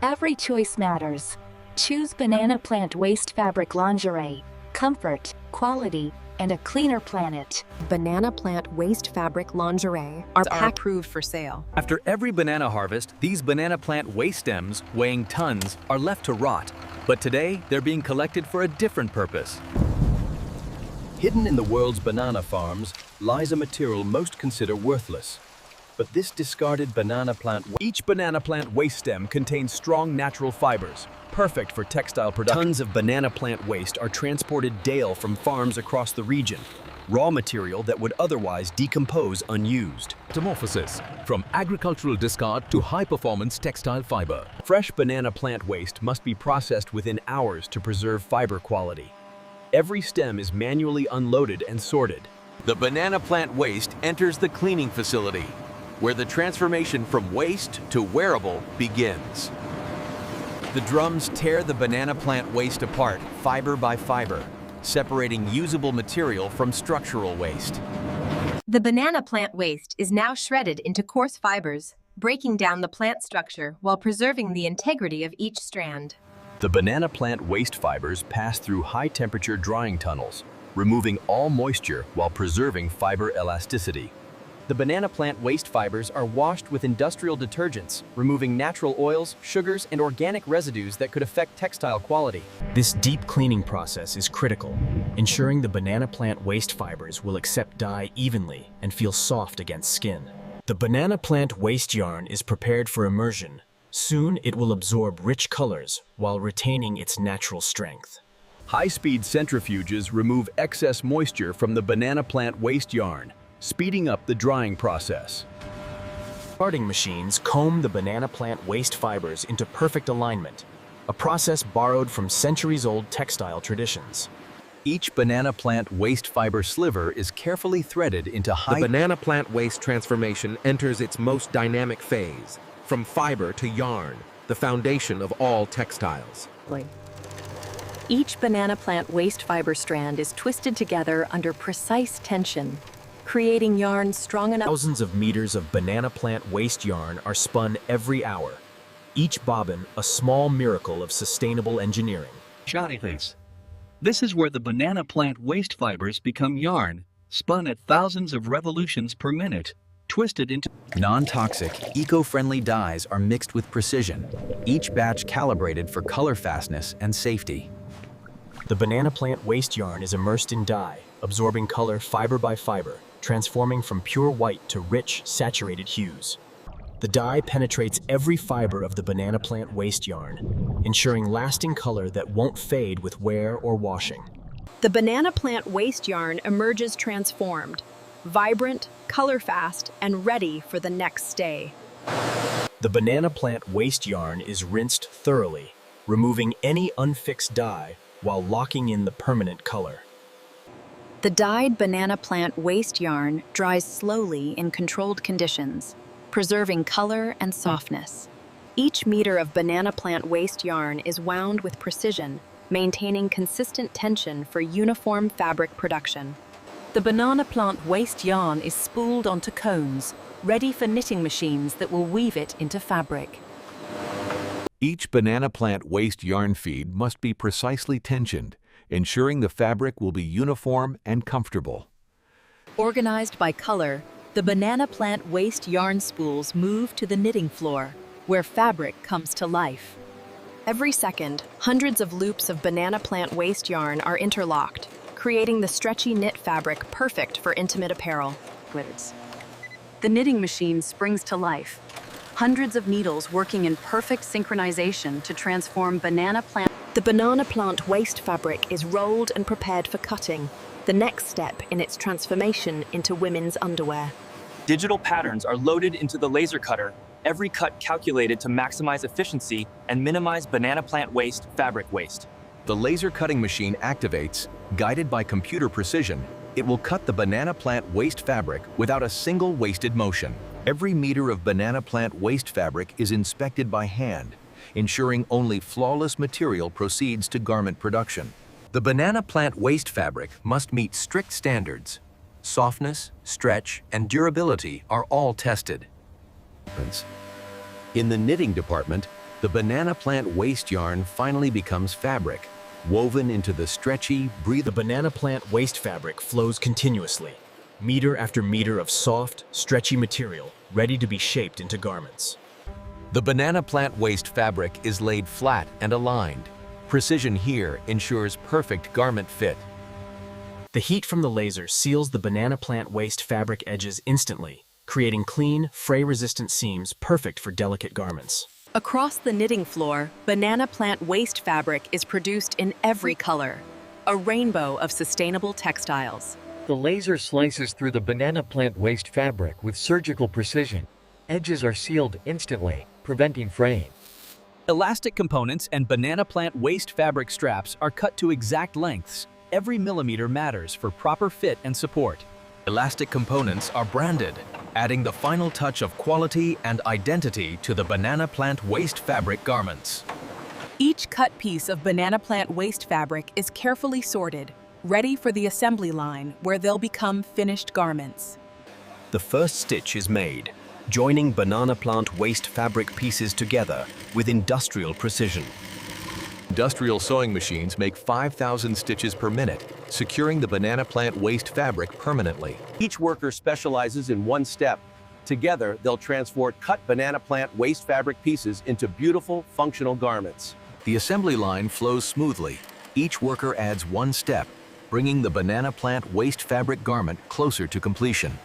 Every choice matters. Choose banana plant waste fabric lingerie. Comfort, quality, and a cleaner planet. Banana plant waste fabric lingerie are approved for sale. After every banana harvest, these banana plant waste stems, weighing tons, are left to rot. But today, they're being collected for a different purpose. Hidden in the world's banana farms lies a material most consider worthless. But this discarded banana plant... Each banana plant waste stem contains strong natural fibers, perfect for textile production. Tons of banana plant waste are transported daily from farms across the region, raw material that would otherwise decompose unused. Metamorphosis, from agricultural discard to high-performance textile fiber. Fresh banana plant waste must be processed within hours to preserve fiber quality. Every stem is manually unloaded and sorted. The banana plant waste enters the cleaning facility, where the transformation from waste to wearable begins. The drums tear the banana plant waste apart fiber by fiber, separating usable material from structural waste. The banana plant waste is now shredded into coarse fibers, breaking down the plant structure while preserving the integrity of each strand. The banana plant waste fibers pass through high-temperature drying tunnels, removing all moisture while preserving fiber elasticity. The banana plant waste fibers are washed with industrial detergents, removing natural oils, sugars, and organic residues that could affect textile quality. This deep cleaning process is critical, ensuring the banana plant waste fibers will accept dye evenly and feel soft against skin. The banana plant waste yarn is prepared for immersion. Soon it will absorb rich colors while retaining its natural strength. High-speed centrifuges remove excess moisture from the banana plant waste yarn, speeding up the drying process. Parting machines comb the banana plant waste fibers into perfect alignment, a process borrowed from centuries-old textile traditions. Each banana plant waste fiber sliver is carefully threaded into The banana plant waste transformation enters its most dynamic phase, from fiber to yarn, the foundation of all textiles. Each banana plant waste fiber strand is twisted together under precise tension, creating yarn strong enough. Thousands of meters of banana plant waste yarn are spun every hour, each bobbin a small miracle of sustainable engineering. Johnny thinks. This is where the banana plant waste fibers become yarn, spun at thousands of revolutions per minute, twisted into... Non-toxic, eco-friendly dyes are mixed with precision, each batch calibrated for color fastness and safety. The banana plant waste yarn is immersed in dye, absorbing color fiber by fiber, transforming from pure white to rich, saturated hues. The dye penetrates every fiber of the banana plant waste yarn, ensuring lasting color that won't fade with wear or washing. The banana plant waste yarn emerges transformed, vibrant, color-fast, and ready for the next stay. The banana plant waste yarn is rinsed thoroughly, removing any unfixed dye while locking in the permanent color. The dyed banana plant waste yarn dries slowly in controlled conditions, preserving color and softness. Each meter of banana plant waste yarn is wound with precision, maintaining consistent tension for uniform fabric production. The banana plant waste yarn is spooled onto cones, ready for knitting machines that will weave it into fabric. Each banana plant waste yarn feed must be precisely tensioned, ensuring the fabric will be uniform and comfortable. Organized by color, the banana plant waste yarn spools move to the knitting floor, where fabric comes to life. Every second, hundreds of loops of banana plant waste yarn are interlocked, creating the stretchy knit fabric perfect for intimate apparel. The knitting machine springs to life, hundreds of needles working in perfect synchronization to transform banana plant. The banana plant waste fabric is rolled and prepared for cutting, the next step in its transformation into women's underwear. Digital patterns are loaded into the laser cutter, every cut calculated to maximize efficiency and minimize banana plant waste fabric waste. The laser cutting machine activates, guided by computer precision. It will cut the banana plant waste fabric without a single wasted motion. Every meter of banana plant waste fabric is inspected by hand, ensuring only flawless material proceeds to garment production. The banana plant waste fabric must meet strict standards. Softness, stretch, and durability are all tested. In the knitting department, The banana plant waste yarn finally becomes fabric, woven into the stretchy, breathable. The banana plant waste fabric flows continuously, meter after meter of soft, stretchy material ready to be shaped into garments. The banana plant waste fabric is laid flat and aligned. Precision here ensures perfect garment fit. The heat from the laser seals the banana plant waste fabric edges instantly, creating clean, fray-resistant seams perfect for delicate garments. Across the knitting floor, banana plant waste fabric is produced in every color, a rainbow of sustainable textiles. The laser slices through the banana plant waste fabric with surgical precision. Edges are sealed instantly, preventing fraying. Elastic components and banana plant waste fabric straps are cut to exact lengths. Every millimeter matters for proper fit and support. Elastic components are branded, adding the final touch of quality and identity to the banana plant waste fabric garments. Each cut piece of banana plant waste fabric is carefully sorted, ready for the assembly line where they'll become finished garments. The first stitch is made, joining banana plant waste fabric pieces together with industrial precision. Industrial sewing machines make 5,000 stitches per minute, securing the banana plant waste fabric permanently. Each worker specializes in one step. Together, they'll transport cut banana plant waste fabric pieces into beautiful, functional garments. The assembly line flows smoothly. Each worker adds one step, bringing the banana plant waste fabric garment closer to completion.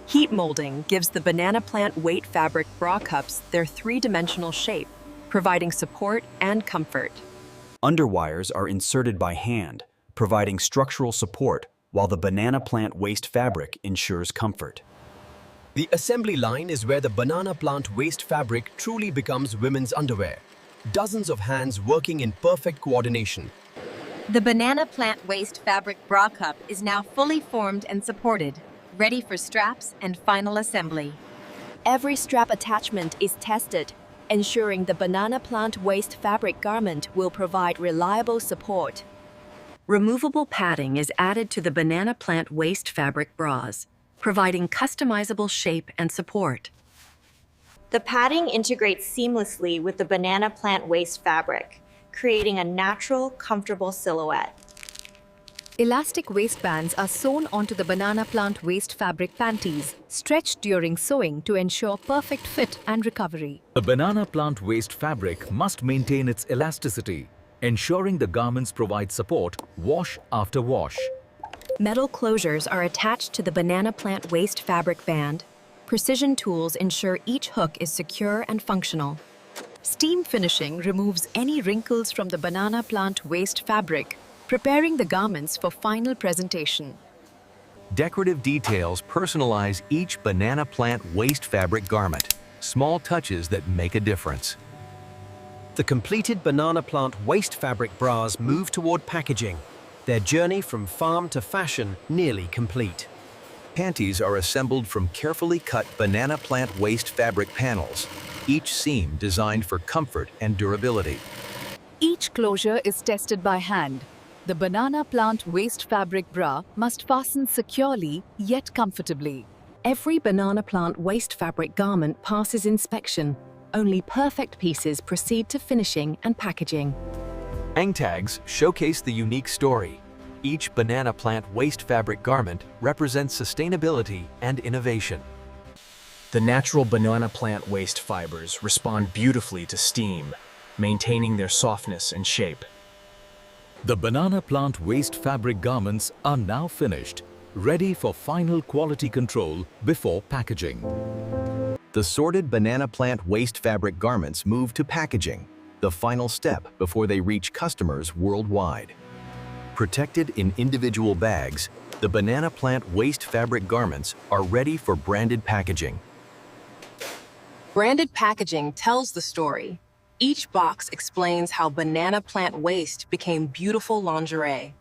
Heat molding gives the banana plant weight fabric bra cups their three-dimensional shape, providing support and comfort. Underwires are inserted by hand, providing structural support, while the banana plant waste fabric ensures comfort. The assembly line is where the banana plant waste fabric truly becomes women's underwear. Dozens of hands working in perfect coordination. The banana plant waste fabric bra cup is now fully formed and supported, ready for straps and final assembly. Every strap attachment is tested, ensuring the banana plant waste fabric garment will provide reliable support. Removable padding is added to the banana plant waste fabric bras, providing customizable shape and support. The padding integrates seamlessly with the banana plant waste fabric, creating a natural, comfortable silhouette. Elastic waistbands are sewn onto the banana plant waste fabric panties, stretched during sewing to ensure perfect fit and recovery. A banana plant waste fabric must maintain its elasticity, ensuring the garments provide support wash after wash. Metal closures are attached to the banana plant waste fabric band. Precision tools ensure each hook is secure and functional. Steam finishing removes any wrinkles from the banana plant waste fabric, preparing the garments for final presentation. Decorative details personalize each banana plant waste fabric garment, small touches that make a difference. The completed banana plant waste fabric bras move toward packaging, their journey from farm to fashion nearly complete. Panties are assembled from carefully cut banana plant waste fabric panels, each seam designed for comfort and durability. Each closure is tested by hand. The banana plant waste fabric bra must fasten securely yet comfortably. Every banana plant waste fabric garment passes inspection. Only perfect pieces proceed to finishing and packaging. Hang tags showcase the unique story. Each banana plant waste fabric garment represents sustainability and innovation. The natural banana plant waste fibers respond beautifully to steam, maintaining their softness and shape. The banana plant waste fabric garments are now finished, ready for final quality control before packaging. The sorted banana plant waste fabric garments move to packaging, the final step before they reach customers worldwide. Protected in individual bags, the banana plant waste fabric garments are ready for branded packaging. Branded packaging tells the story. Each box explains how banana plant waste became beautiful lingerie.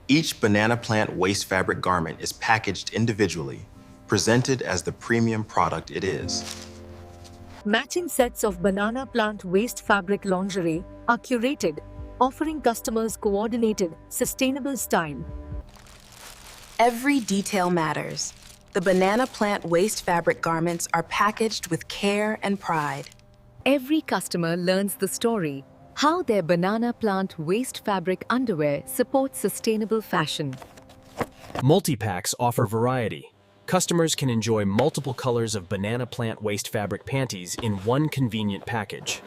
Each banana plant waste fabric garment is packaged individually, presented as the premium product it is. Matching sets of banana plant waste fabric lingerie are curated, offering customers coordinated, sustainable style. Every detail matters. The banana plant waste fabric garments are packaged with care and pride. Every customer learns the story, how their banana plant waste fabric underwear supports sustainable fashion. Multi-packs offer variety. Customers can enjoy multiple colors of banana plant waste fabric panties in one convenient package.